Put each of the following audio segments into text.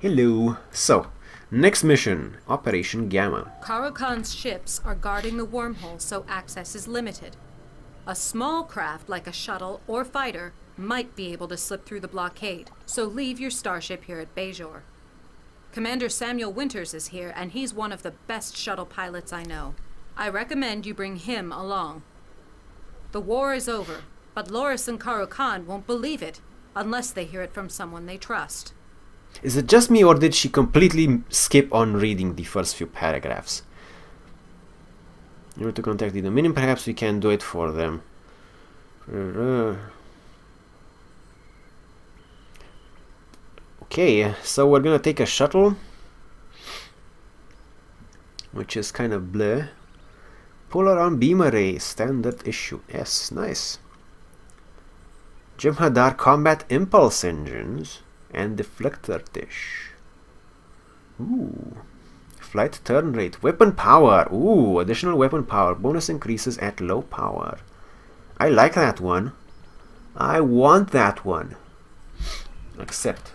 Hello. So, next mission, Operation Gamma. Khan's ships are guarding the wormhole, so access is limited. A small craft like a shuttle or fighter might be able to slip through the blockade, so leave your starship here at Bajor. Commander Samuel Winters is here, and he's one of the best shuttle pilots I know. I recommend you bring him along. The war is over, but Loris and Khan won't believe it unless they hear it from someone they trust. Is it just me, or did she completely skip on reading the first few paragraphs? You want to contact the Dominion? Perhaps we can do it for them. Okay, so we're gonna take a shuttle, which is kind of bleh. Polar on beam array, standard issue. Yes, nice. Jem'Hadar combat impulse engines and deflector dish. Ooh. Flight turn rate, weapon power. Ooh, additional weapon power. Bonus increases at low power. I like that one. I want that one. Accept.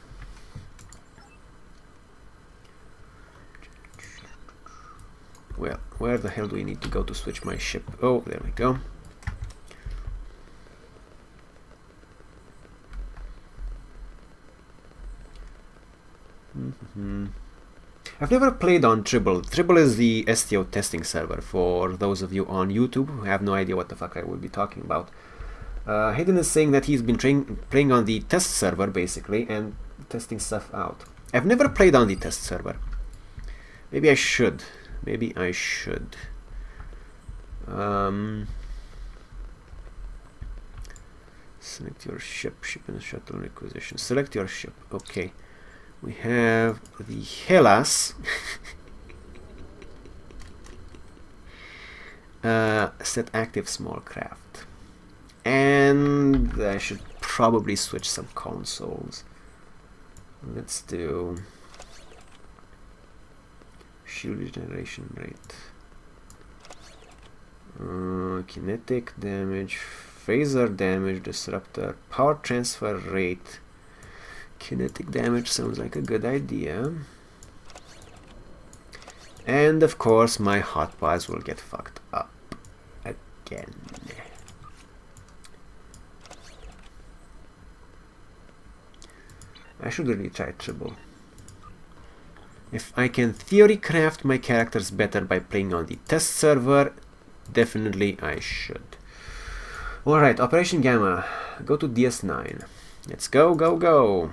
Well, where the hell do we need to go to switch my ship? Oh, there we go. I've never played on Tribble. Tribble is the STO testing server for those of you on YouTube who have no idea what the fuck I will be talking about. Hayden is saying that he's been playing on the test server basically and testing stuff out. I've never played on the test server. Maybe I should. Maybe I should. Select your ship. Ship and shuttle requisition. Select your ship. Okay. We have the Hellas. Set active small craft. And I should probably switch some consoles. Let's do shield regeneration rate. Kinetic damage, phaser damage, disruptor, power transfer rate. Kinetic damage sounds like a good idea. And of course my hotbars will get fucked up again. I should really try Tribble. If I can theory craft my characters better by playing on the test server, definitely I should. Alright, Operation Gamma. Go to DS9. Let's go, go, go!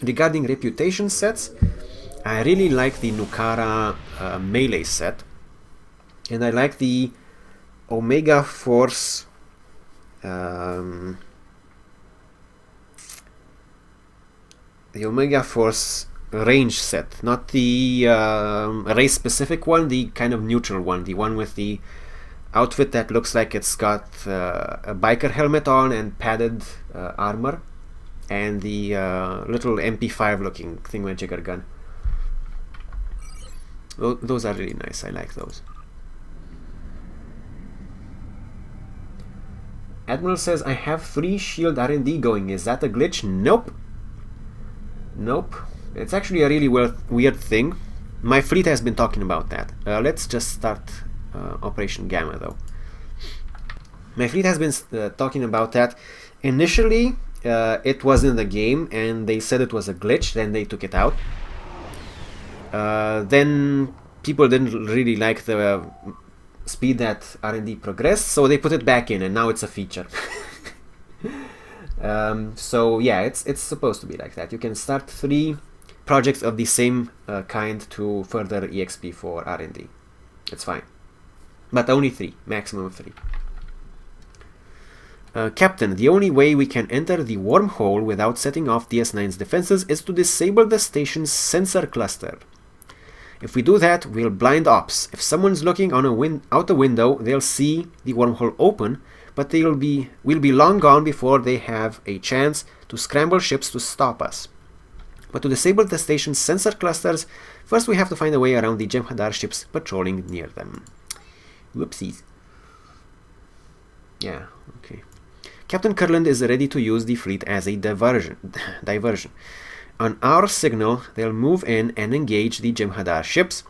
Regarding reputation sets, I really like the Nukara melee set, and I like the Omega Force range set, not the race specific one, the kind of neutral one, the one with the outfit that looks like it's got a biker helmet on and padded armor, and the little MP5 looking thingamajigger gun. Those are really nice. I like those. Admiral says, I have 3 shield R&D going. Is that a glitch? Nope. Nope. It's actually a really weird thing. My fleet has been talking about that. Let's just start Operation Gamma though. My fleet has been talking about that. Initially, it was in the game and they said it was a glitch, then they took it out. Then people didn't really like the speed that R&D progressed, so they put it back in and now it's a feature. So yeah, it's supposed to be like that. You can start 3 projects of the same kind to further EXP for R&D. It's fine. But only 3, maximum of 3. Captain, the only way we can enter the wormhole without setting off DS9's defenses is to disable the station's sensor cluster. If we do that, we'll blind ops. If someone's looking on out a window, they'll see the wormhole open, but we'll be long gone before they have a chance to scramble ships to stop us. But to disable the station's sensor clusters, first we have to find a way around the Jem'Hadar ships patrolling near them. Whoopsies. Yeah, okay. Captain Kurland is ready to use the fleet as a diversion. On our signal, they'll move in and engage the Jem'Hadar ships.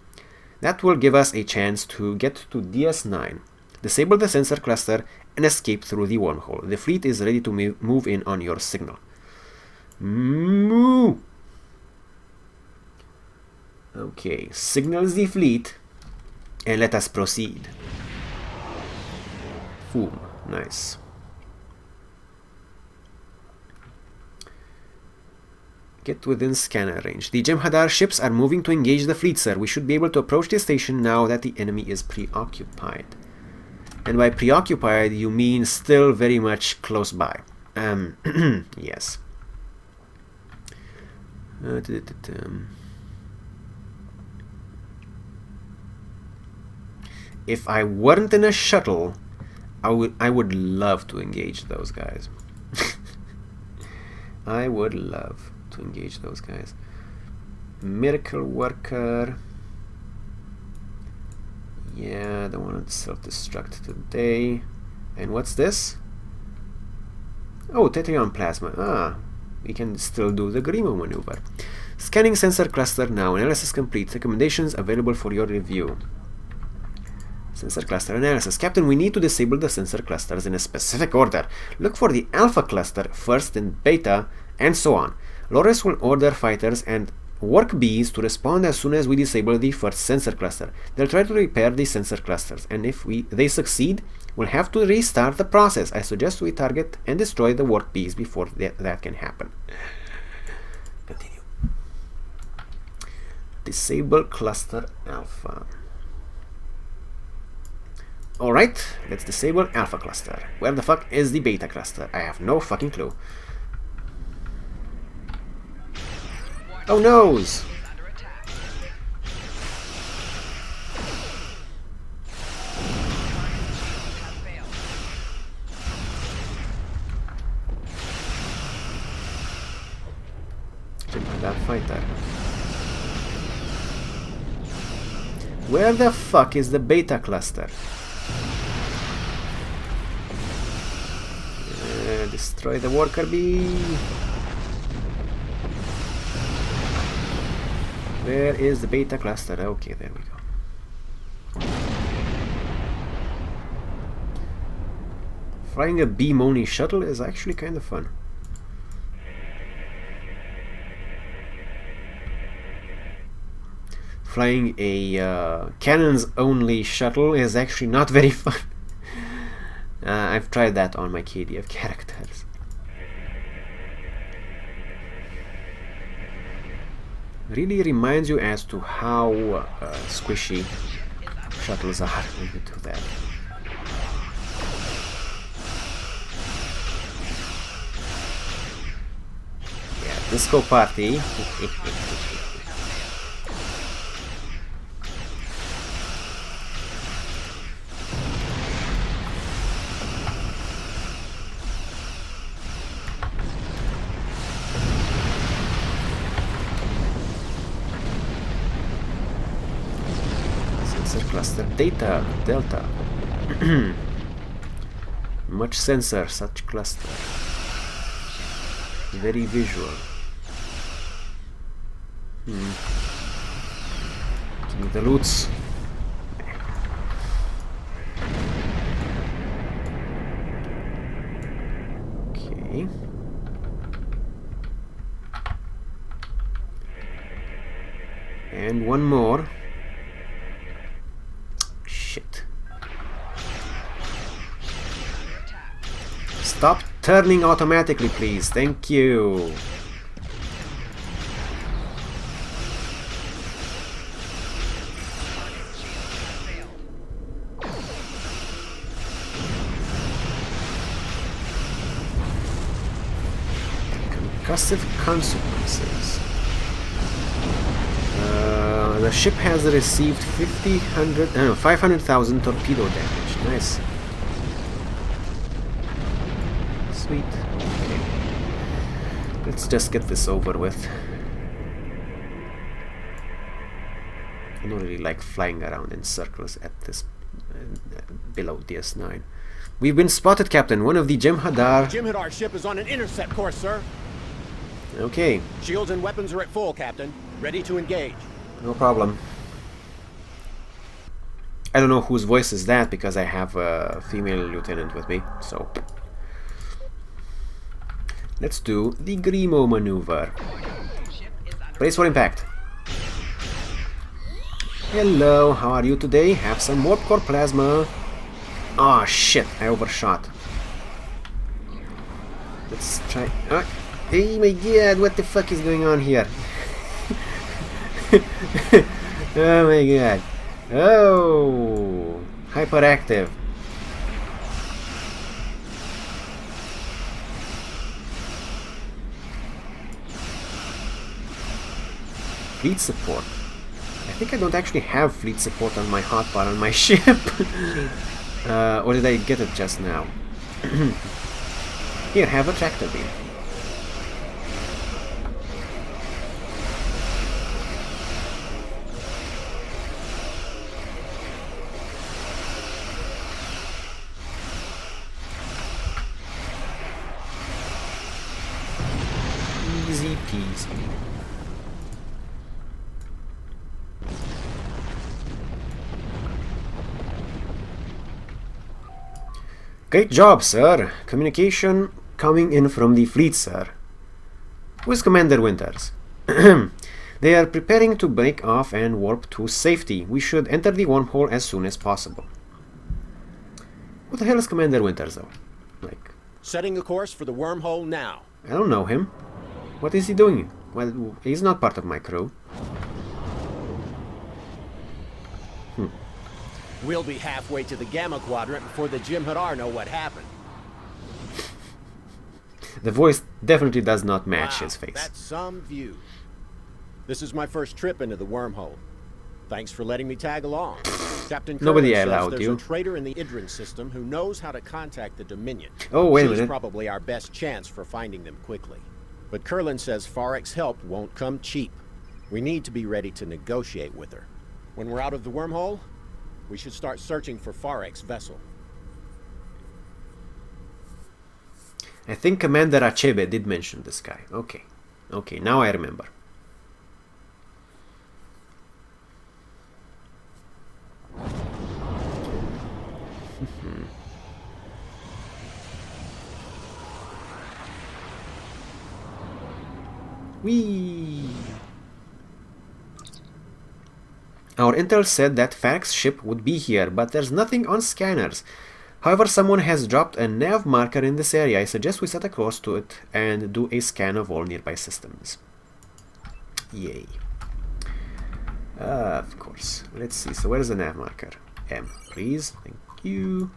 That will give us a chance to get to DS9, disable the sensor cluster, and escape through the wormhole. The fleet is ready to move in on your signal. Moo! Okay, signals the fleet, and let us proceed. Boom, nice. Get within scanner range. The Jem'Hadar ships are moving to engage the fleet, sir. We should be able to approach the station now that the enemy is preoccupied. And by preoccupied, you mean still very much close by. Yes. If I weren't in a shuttle, I would love to engage those guys. I would love to engage those guys. Miracle Worker. Yeah, the one to self-destruct today. And what's this? Oh, Tetrion Plasma. Ah, we can still do the Grimo maneuver. Scanning sensor cluster now. Analysis complete. Recommendations available for your review. Sensor cluster analysis. Captain, we need to disable the sensor clusters in a specific order. Look for the Alpha cluster first, then Beta, and so on. Loris will order fighters and work bees to respond as soon as we disable the first sensor cluster. They'll try to repair the sensor clusters, and if they succeed, we'll have to restart the process. I suggest we target and destroy the work bees before that can happen. Continue. Disable cluster Alpha. Alright, let's disable Alpha cluster. Where the fuck is the Beta cluster? I have no fucking clue. Oh noes! That fighter. Where the fuck is the Beta cluster? Destroy the worker bee. Where is the Beta cluster? Okay, there we go. Flying a bee-money shuttle is actually kind of fun. Flying a cannons-only shuttle is actually not very fun. I've tried that on my KDF characters. Really reminds you as to how squishy shuttles are when you do that. Yeah, disco party. Cluster data delta. Much sensor, such cluster. Very visual. Give me the loots. Okay. And one more. Stop turning automatically, please. Thank you. Concussive consequences. The ship has received 500,000 torpedo damage. Nice. Sweet. Okay. Let's just get this over with. I don't really like flying around in circles at this below DS9. We've been spotted, Captain. One of the Jem'Hadar... Jem'Hadar ship is on an intercept course, sir. Okay. Shields and weapons are at full, Captain. Ready to engage. No problem. I don't know whose voice is that because I have a female lieutenant with me, so... Let's do the Grimo maneuver. Brace for impact. Hello, how are you today? Have some warp core plasma. Ah, shit, I overshot. Let's try... Oh my god, what the fuck is going on here? Oh my god. Oh, hyperactive. Fleet support. I think I don't actually have fleet support on my hotbar on my ship. Or did I get it just now? Here, have a tractor beam. Easy peasy. Great job, sir. Communication coming in from the fleet, sir. Who's Commander Winters? They are preparing to break off and warp to safety. We should enter the wormhole as soon as possible. What the hell is Commander Winters, though? Like... Setting a course for the wormhole now. I don't know him. What is he doing? Well, he's not part of my crew. We'll be halfway to the Gamma Quadrant before the Jem'Hadar know what happened. The voice definitely does not match his face. That's some view. This is my first trip into the wormhole. Thanks for letting me tag along. Captain Nobody Curran says allowed there's you. a traitor in the Idrin system who knows how to contact the Dominion. Oh, wait a She's minute. probably our best chance for finding them quickly. But Curlin says Farek's help won't come cheap. We need to be ready to negotiate with her. When we're out of the wormhole, we should start searching for Farek's vessel. I think Commander Achebe did mention this guy. Okay. Okay, now I remember. Whee! Our intel said that Farek's ship would be here, but there's nothing on scanners. However, someone has dropped a nav marker in this area. I suggest we set a course to it and do a scan of all nearby systems. Yay. Of course. Let's see. So where's the nav marker? M, please. Thank you.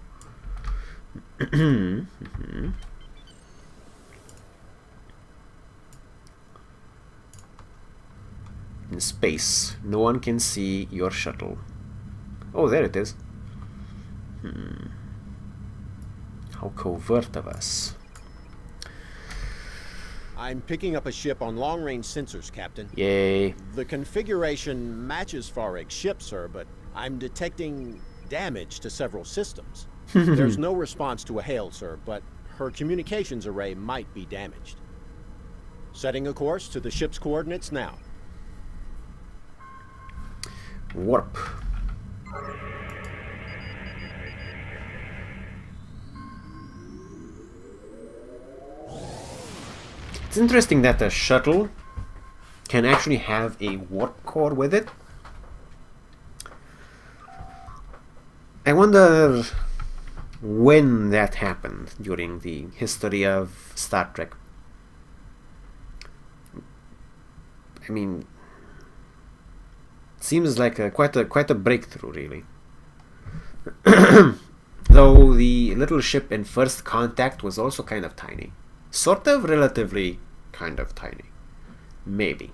In space, no one can see your shuttle. Oh, there it is. How covert of us. I'm picking up a ship on long-range sensors, Captain. Yay. The configuration matches Farek's ship, sir, but I'm detecting damage to several systems. There's no response to a hail, sir, but her communications array might be damaged. Setting a course to the ship's coordinates now. Warp. It's interesting that the shuttle can actually have a warp core with it. I wonder when that happened during the history of Star Trek. I mean, seems like quite a breakthrough, really. Though the little ship in First Contact was also kind of tiny. Sort of, relatively, kind of tiny. Maybe.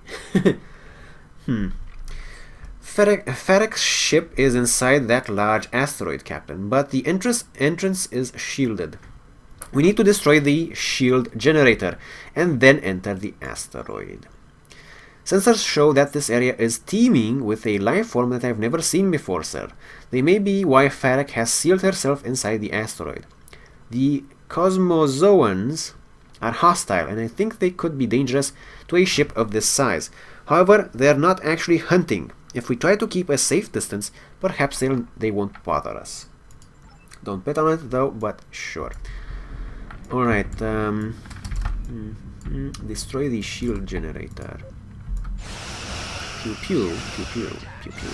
Farek's ship is inside that large asteroid, Captain, but the entrance is shielded. We need to destroy the shield generator and then enter the asteroid. Sensors show that this area is teeming with a life form that I've never seen before, sir. They may be why Farek has sealed herself inside the asteroid. The Cosmozoans are hostile, and I think they could be dangerous to a ship of this size. However, they're not actually hunting. If we try to keep a safe distance, perhaps they won't bother us. Don't bet on it, though, but sure. Alright, destroy the shield generator. Pew pew, pew pew, pew pew.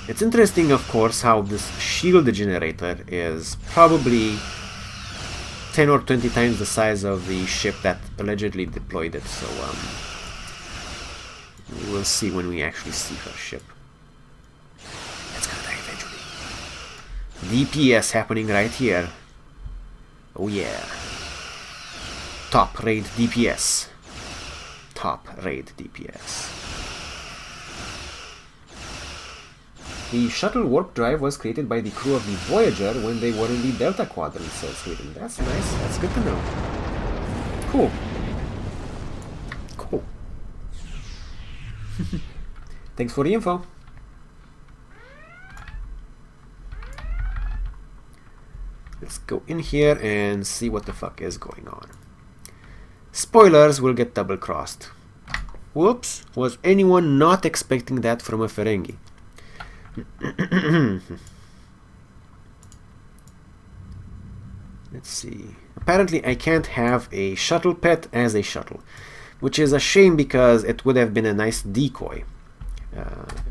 It's interesting, of course, how this shield generator is probably 10 or 20 times the size of the ship that allegedly deployed it, so we'll see when we actually see her ship. It's gonna die eventually. DPS happening right here. Oh yeah. Top raid DPS. Top raid DPS. The shuttle warp drive was created by the crew of the Voyager when they were in the Delta Quadrant, says Hayden. That's nice. That's good to know. Cool. Cool. Thanks for the info. Let's go in here and see what the fuck is going on. Spoilers will get double-crossed. Whoops. Was anyone not expecting that from a Ferengi? Let's see. Apparently I can't have a shuttle pet as a shuttle, which is a shame because it would have been a nice decoy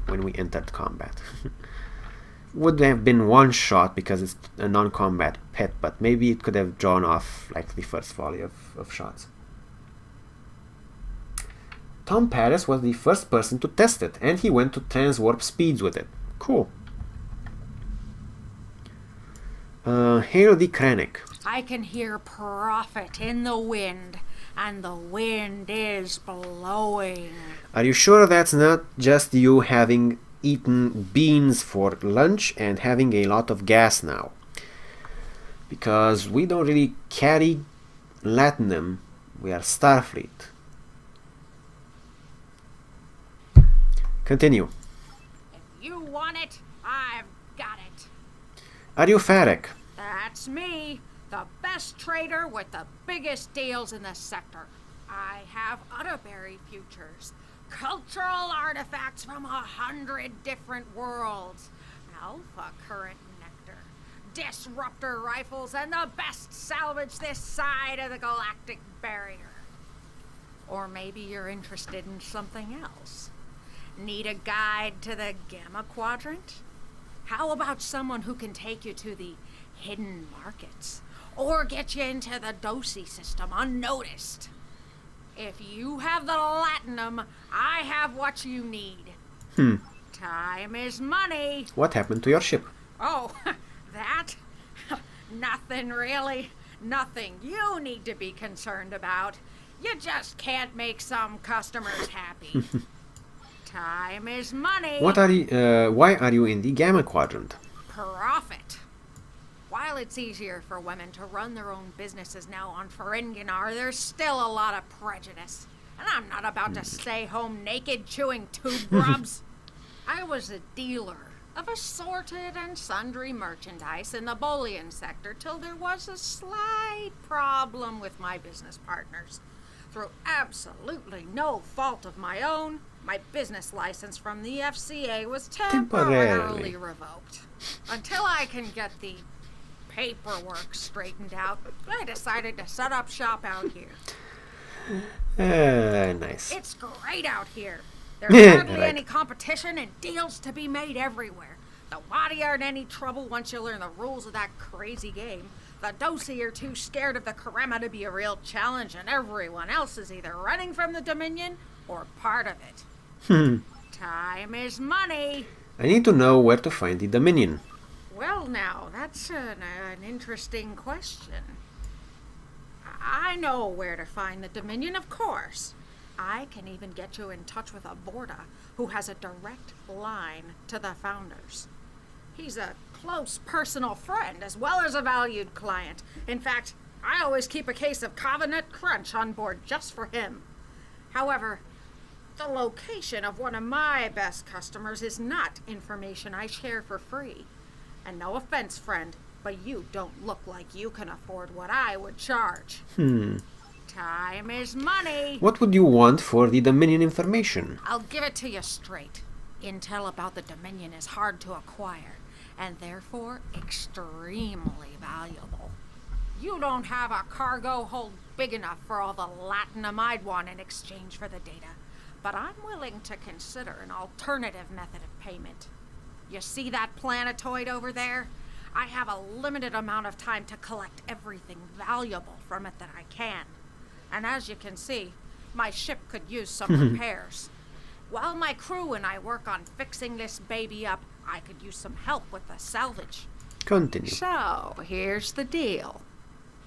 when we entered combat. Would have been one shot because it's a non-combat pet, but maybe it could have drawn off like the first volley of shots. Tom Paris was the first person to test it, and he went to transwarp speeds with it. Cool. Hail the Krennic. I can hear profit in the wind, and the wind is blowing. Are you sure that's not just you having eaten beans for lunch and having a lot of gas now? Because we don't really carry latinum. We are Starfleet. Continue. If you want it, I've got it. Are you Farek? That's me, the best trader with the biggest deals in the sector. I have Utterberry futures, cultural artifacts from 100 different worlds, alpha current nectar, disruptor rifles, and the best salvage this side of the galactic barrier. Or maybe you're interested in something else. Need a guide to the Gamma Quadrant? How about someone who can take you to the hidden markets, or get you into the Dosi system unnoticed? If you have the latinum, I have what you need. Time is money. What happened to your ship? Oh, that? Nothing really. Nothing you need to be concerned about. You just can't make some customers happy. Time is money. Why are you in the Gamma Quadrant? Profit. While it's easier for women to run their own businesses now on Ferenginar, there's still a lot of prejudice. And I'm not about to stay home naked chewing tube grubs. I was a dealer of assorted and sundry merchandise in the Bolian sector till there was a slight problem with my business partners. Through absolutely no fault of my own, my business license from the FCA was temporarily revoked. Until I can get the paperwork straightened out, I decided to set up shop out here. Nice. It's great out here. There's hardly Right. any competition and deals to be made everywhere. The Wadi aren't any trouble once you learn the rules of that crazy game. The Dosi are too scared of the Karema to be a real challenge, and everyone else is either running from the Dominion or part of it. Time is money. I need to know where to find the Dominion. Well, now, that's an interesting question. I know where to find the Dominion, of course. I can even get you in touch with a Vorta who has a direct line to the founders. He's a close personal friend as well as a valued client. In fact, I always keep a case of Covenant Crunch on board just for him. However, the location of one of my best customers is not information I share for free. And no offense, friend, but you don't look like you can afford what I would charge. Time is money. What would you want for the Dominion information? I'll give it to you straight. Intel about the Dominion is hard to acquire, and therefore extremely valuable. You don't have a cargo hold big enough for all the latinum I'd want in exchange for the data, but I'm willing to consider an alternative method of payment. You see that planetoid over there? I have a limited amount of time to collect everything valuable from it that I can. And as you can see, my ship could use some repairs. While my crew and I work on fixing this baby up, I could use some help with the salvage. Continue. So, here's the deal.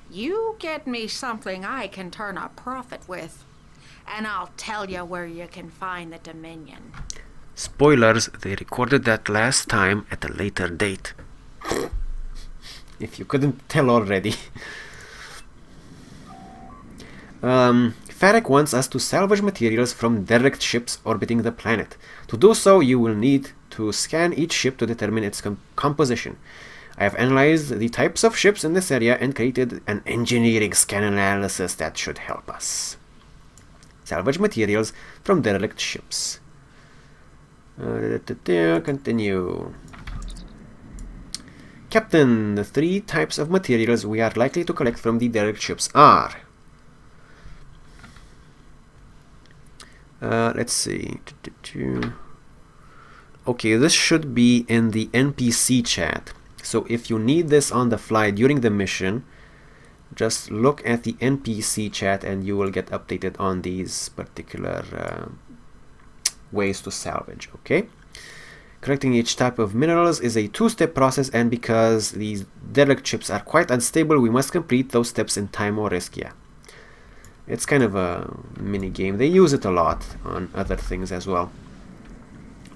You get me something I can turn a profit with, and I'll tell you where you can find the Dominion. Spoilers, they recorded that last time at a later date. If you couldn't tell already. Farek wants us to salvage materials from derelict ships orbiting the planet. To do so, you will need to scan each ship to determine its composition. I have analyzed the types of ships in this area and created an engineering scan analysis that should help us. Salvage materials from derelict ships. Continue. Captain, the 3 types of materials we are likely to collect from the derelict ships are... let's see. Okay, this should be in the NPC chat. So if you need this on the fly during the mission, just look at the NPC chat and you will get updated on these particular ways to salvage, okay? Collecting each type of minerals is a 2-step process, and because these derelict ships are quite unstable, we must complete those steps in time or risk, yeah. It's kind of a mini game. They use it a lot on other things as well.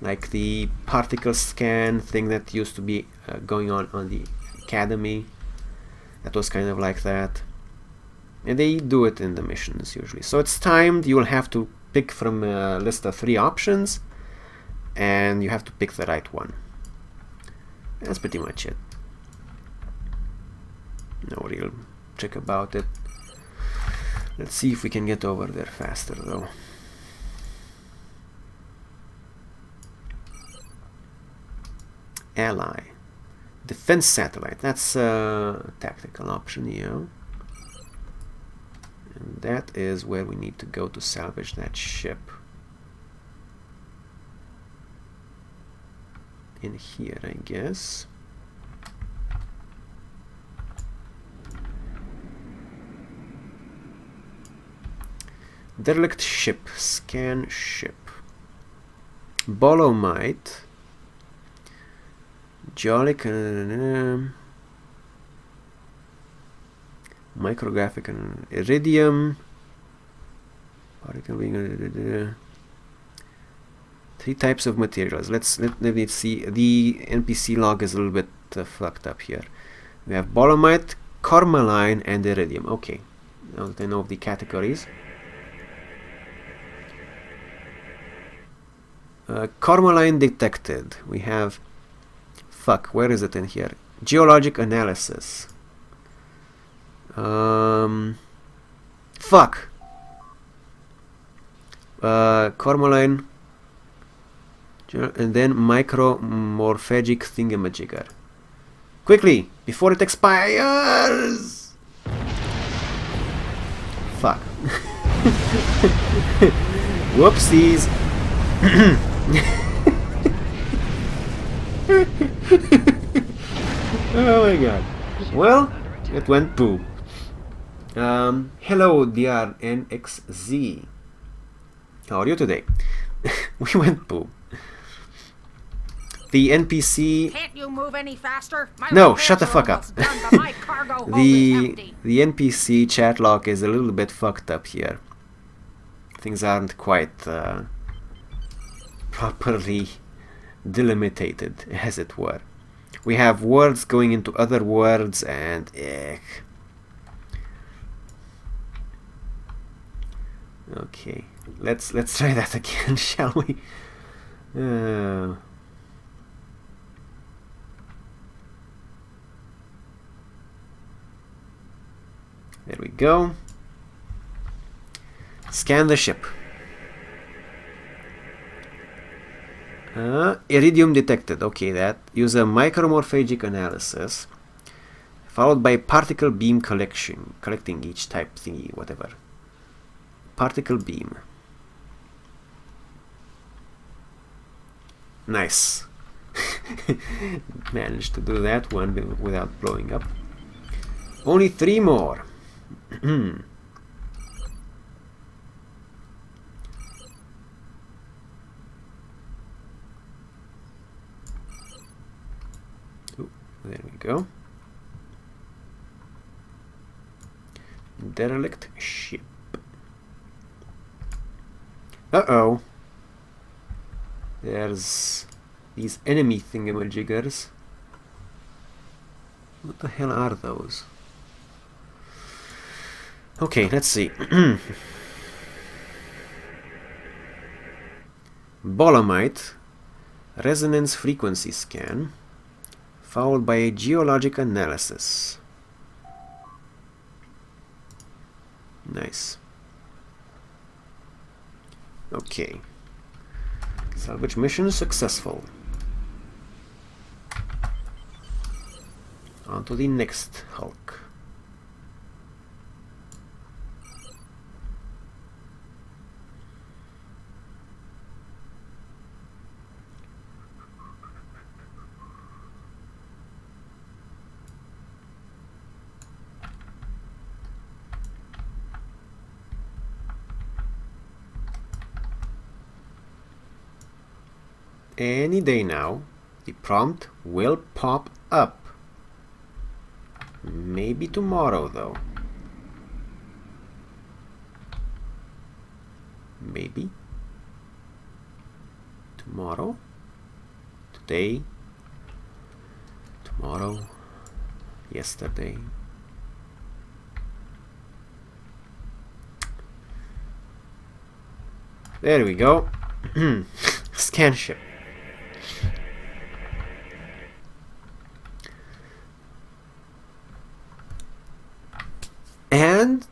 Like the particle scan thing that used to be going on the Academy. That was kind of like that. And they do it in the missions usually. So it's timed. You will have to pick from a list of 3 options. And you have to pick the right one. That's pretty much it. No real trick about it. Let's see if we can get over there faster though. Ally. Defense satellite. That's a tactical option, yeah. And that is where we need to go to salvage that ship. In here, I guess. Derelict ship. Scan ship. Bolomite. Jolic. Micrographic and iridium. Particle being 3 types of materials. Let me see. The NPC log is a little bit fucked up here. We have bolomite, cormalline, and iridium. Okay, now that I know of the categories. Cormalline detected. We have... Fuck, where is it in here? Geologic analysis. Fuck! Cormalline... And then micromorphagic thingamajigger. Quickly! Before it expires! Fuck. Whoopsies! Oh my god. Well, it went poo. Hello, DRNXZ. How are you today? We went poo. The NPC... Can't you move any faster? My No, repairs shut the are fuck up. almost done, but my cargo hold is empty. The NPC chat log is a little bit fucked up here. Things aren't quite properly delimitated, as it were. We have words going into other words, and Okay, let's try that again, shall we? There we go. Scan the ship. Iridium detected. Okay, that. Use a micromorphagic analysis, followed by particle beam collecting each type thingy, whatever. Particle beam. Nice. Managed to do that one without blowing up. Only 3 more. Ooh, there we go. Derelict ship. Uh-oh. There's these enemy thingamajiggers. What the hell are those? Okay, let's see. Bolamite, resonance frequency scan, followed by a geologic analysis. Nice. Okay. Salvage mission successful. On to the next Hulk. Any day now, the prompt will pop up. Maybe tomorrow, though. Maybe. Tomorrow. Today. Tomorrow. Yesterday. There we go. Scan ship. And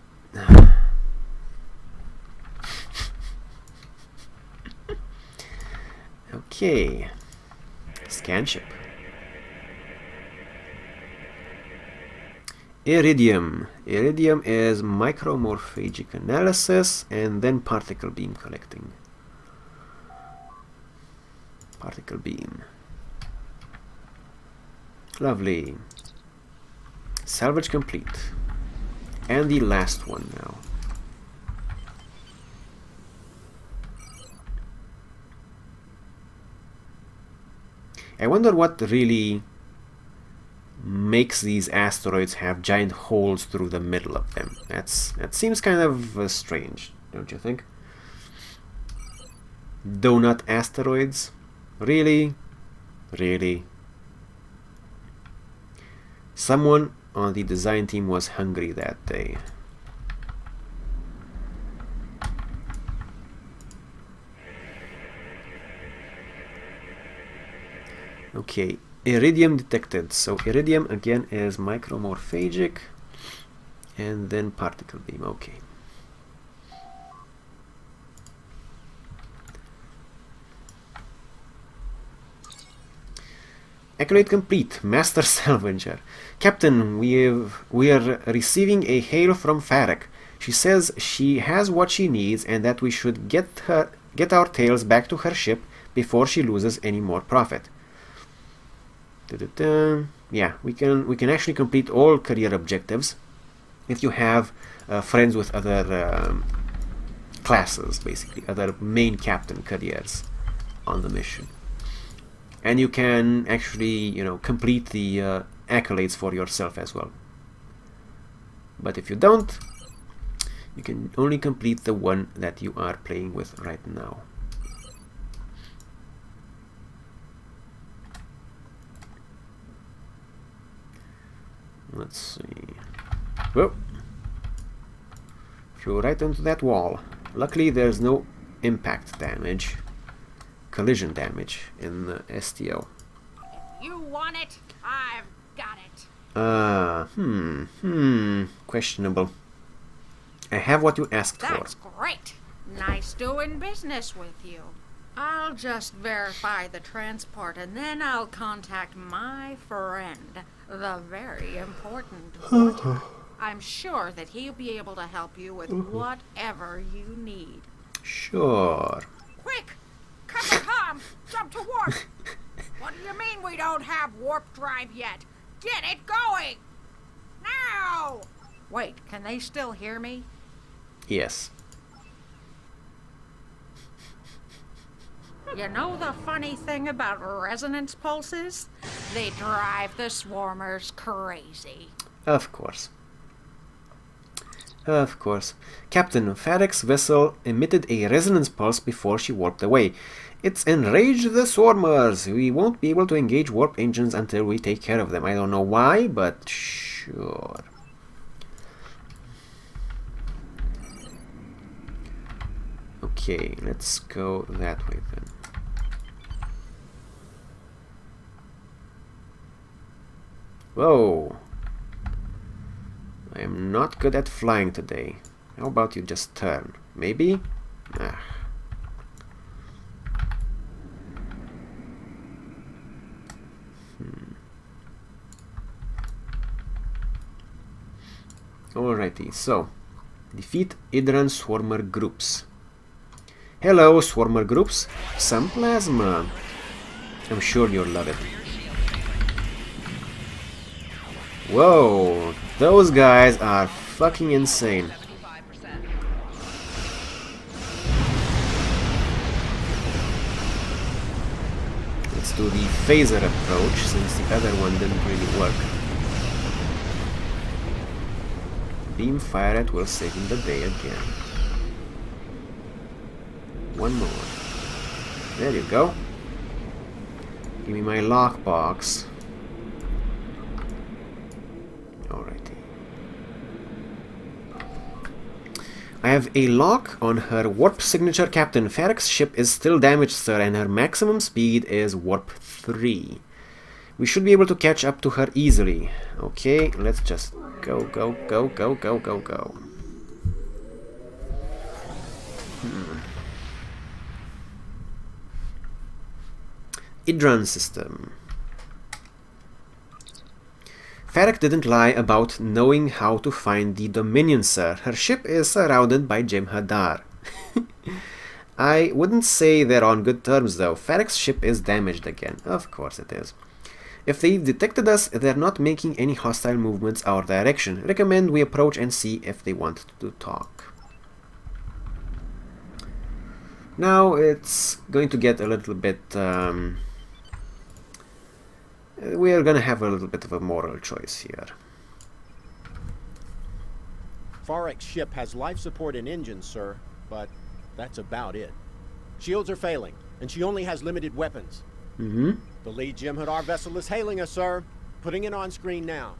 okay, scan ship. Iridium. Iridium is micromorphagic analysis and then particle beam collecting. Particle beam. Lovely. Salvage complete. And the last one now. I wonder what really makes these asteroids have giant holes through the middle of them. That seems kind of strange, don't you think? Donut asteroids? Really? Really? Someone on the design team was hungry that day. Okay, iridium detected. So iridium again is micromorphagic and then particle beam. Okay. Accolade complete. Master Salvager. Captain, we are receiving a hail from Farrak. She says she has what she needs and that we should get our tails back to her ship before she loses any more profit. Yeah, we can actually complete all career objectives if you have friends with other classes, basically other main captain careers on the mission. And you can actually, complete the accolades for yourself as well. But if you don't, you can only complete the one that you are playing with right now. Let's see. Whoa! Flew right into that wall. Luckily there's no impact damage, collision damage in the STO. You want it? I've got it. Questionable. I have what you asked That's for. great. Nice doing business with you. I'll just verify the transport and then I'll contact my friend, the very important Porter. I'm sure that he'll be able to help you with whatever you need. Sure. Quick! Cut the comm! Jump to warp! What do you mean we don't have warp drive yet? Get it going! Now! Wait, can they still hear me? Yes. You know the funny thing about resonance pulses? They drive the swarmers crazy. Of course. Of course. Captain, Farek's vessel emitted a resonance pulse before she warped away. It's enraged the swarmers. We won't be able to engage warp engines until we take care of them. I don't know why, but sure. Okay, let's go that way then. Whoa! I am not good at flying today. How about you just turn? Maybe? Ah. Alrighty, so defeat Idran Swarmer groups. Hello, Swarmer groups. Some plasma. I'm sure you'll love it. Whoa, those guys are fucking insane. Let's do the phaser approach since the other one didn't really work. Beam fire it will save him the day again. One more. There you go. Give me my lockbox. Alrighty. I have a lock on her warp signature. Captain Farek's ship is still damaged, sir, and her maximum speed is warp 3. We should be able to catch up to her easily. Okay, let's just go, go, go, go, go, go, go. Idran system. Farek didn't lie about knowing how to find the Dominion, sir. Her ship is surrounded by Jem'Hadar. I wouldn't say they're on good terms, though. Farek's ship is damaged again. Of course it is. If they've detected us, they're not making any hostile movements our direction. Recommend we approach and see if they want to talk. Now it's going to get a little bit... we are gonna have a little bit of a moral choice here. Farek's ship has life support and engines, sir, but that's about it. Shields are failing, and she only has limited weapons. The lead Jem'Hadar vessel is hailing us, sir. Putting it on screen now.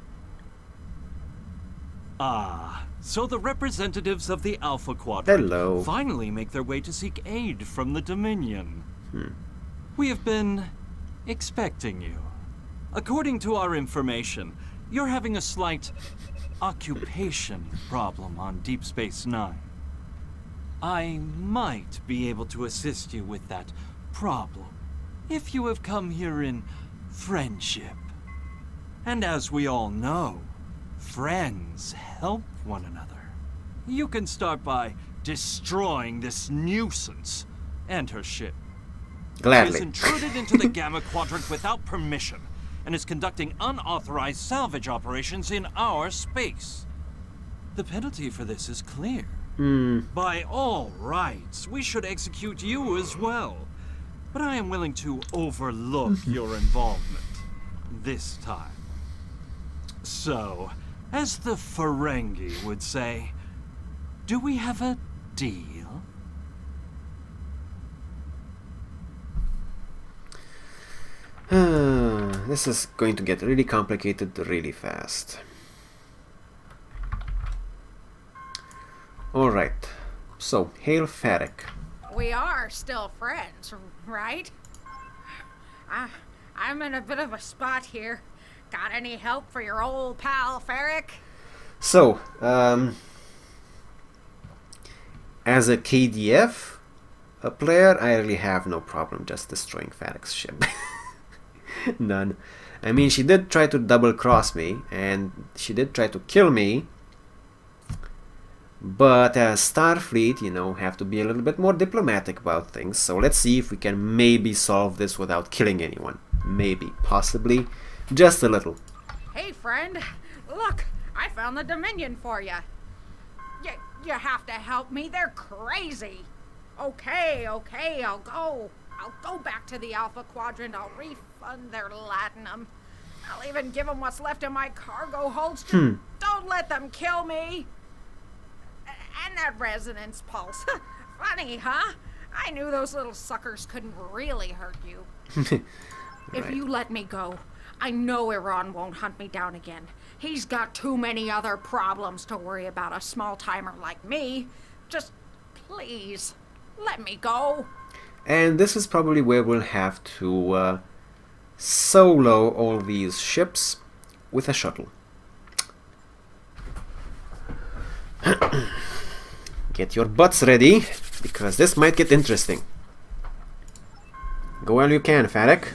Ah, so the representatives of the Alpha Quadrant finally make their way to seek aid from the Dominion. We have been expecting you. According to our information, you're having a slight occupation problem on Deep Space Nine. I might be able to assist you with that problem if you have come here in friendship. And as we all know, friends help one another. You can start by destroying this nuisance and her ship. Gladly. She has intruded into the Gamma Quadrant without permission and is conducting unauthorized salvage operations in our space. The penalty for this is clear. By all rights, we should execute you as well. But I am willing to overlook your involvement this time. So, as the Ferengi would say, do we have a deal? This is going to get really complicated really fast. Alright. So, hail Ferric. We are still friends, right? I'm in a bit of a spot here. Got any help for your old pal, Ferric? So, as a KDF player, I really have no problem just destroying Ferric's ship. None. I mean, she did try to double cross me, and she did try to kill me. But as Starfleet, you know, have to be a little bit more diplomatic about things. So let's see if we can maybe solve this without killing anyone. Maybe, possibly, just a little. Hey, friend. Look, I found the Dominion for you. You have to help me. They're crazy. Okay, I'll go. I'll go back to the Alpha Quadrant. I'll refund their latinum. I'll even give them what's left of my cargo holds. Just don't let them kill me. And that resonance pulse. Funny, huh? I knew those little suckers couldn't really hurt you. If you let me go, I know Iran won't hunt me down again. He's got too many other problems to worry about a small-timer like me. Just please, let me go. And this is probably where we'll have to solo all these ships with a shuttle. Get your butts ready, because this might get interesting. Go while you can, Ferric.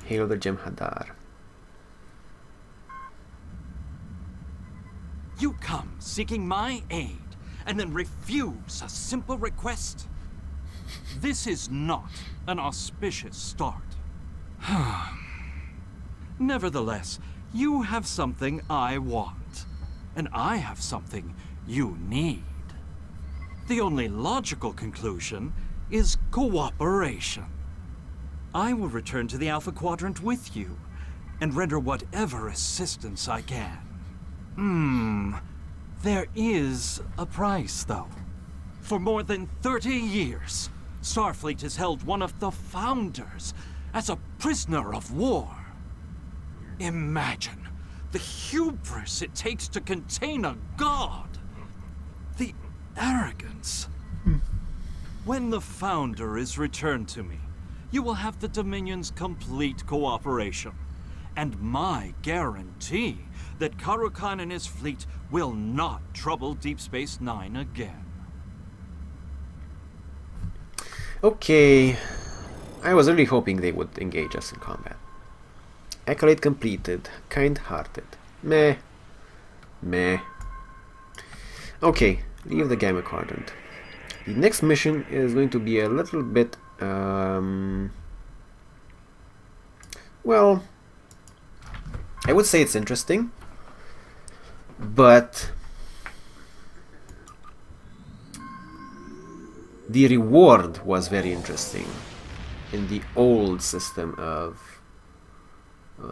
Hail the Jem'Hadar. You come seeking my aid, and then refuse a simple request? This is not an auspicious start. Nevertheless, you have something I want, and I have something you need. The only logical conclusion is cooperation. I will return to the Alpha Quadrant with you, and render whatever assistance I can. There is a price, though. For more than 30 years, Starfleet has held one of the Founders as a prisoner of war. Imagine the hubris it takes to contain a god. The arrogance. When the Founder is returned to me, you will have the Dominion's complete cooperation, and my guarantee that Karukan and his fleet will not trouble Deep Space Nine again. Okay, I was really hoping they would engage us in combat. Accolade completed. Kind-hearted. Meh. Meh. Okay, leave the Gamma Quadrant. The next mission is going to be a little bit, well, I would say it's interesting, but the reward was very interesting in the old system of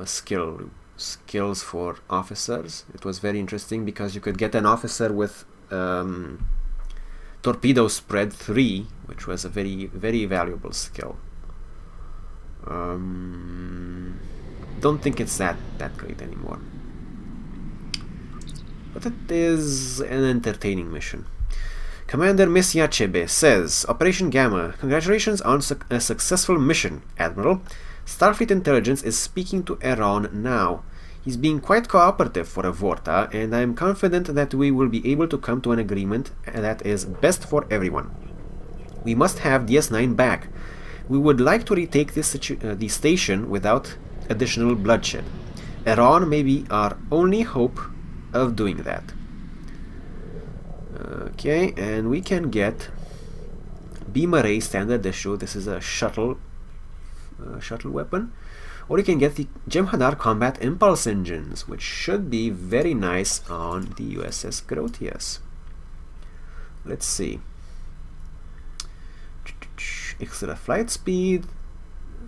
skills for officers. It was very interesting because you could get an officer with torpedo spread 3, which was a very, very valuable skill. Don't think it's that great anymore, but it is an entertaining mission. Commander Miss Yachebe says, Operation Gamma, congratulations on a successful mission, Admiral. Starfleet Intelligence is speaking to Iran now. He's being quite cooperative for a Vorta, and I am confident that we will be able to come to an agreement that is best for everyone. We must have DS9 back. We would like to retake the station without additional bloodshed. Iran may be our only hope of doing that. Okay, and we can get Beam Array Standard Issue. This is a shuttle weapon. Or you can get the Jem'Hadar Combat Impulse Engines, which should be very nice on the USS Grotius. Let's see. Extra flight speed,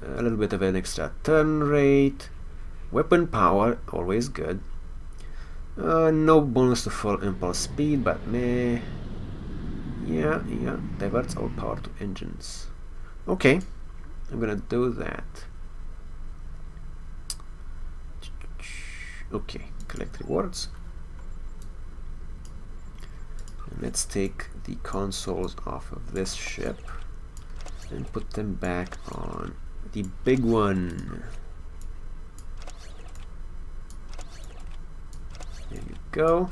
a little bit of an extra turn rate, weapon power, always good. No bonus to full impulse speed, but meh. Yeah, diverts all power to engines. Okay, I'm gonna do that. Okay, collect rewards. Let's take the consoles off of this ship and put them back on the big one. There you go.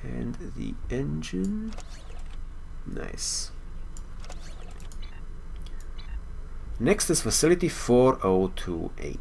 And the engine. Nice. Next is facility 4028.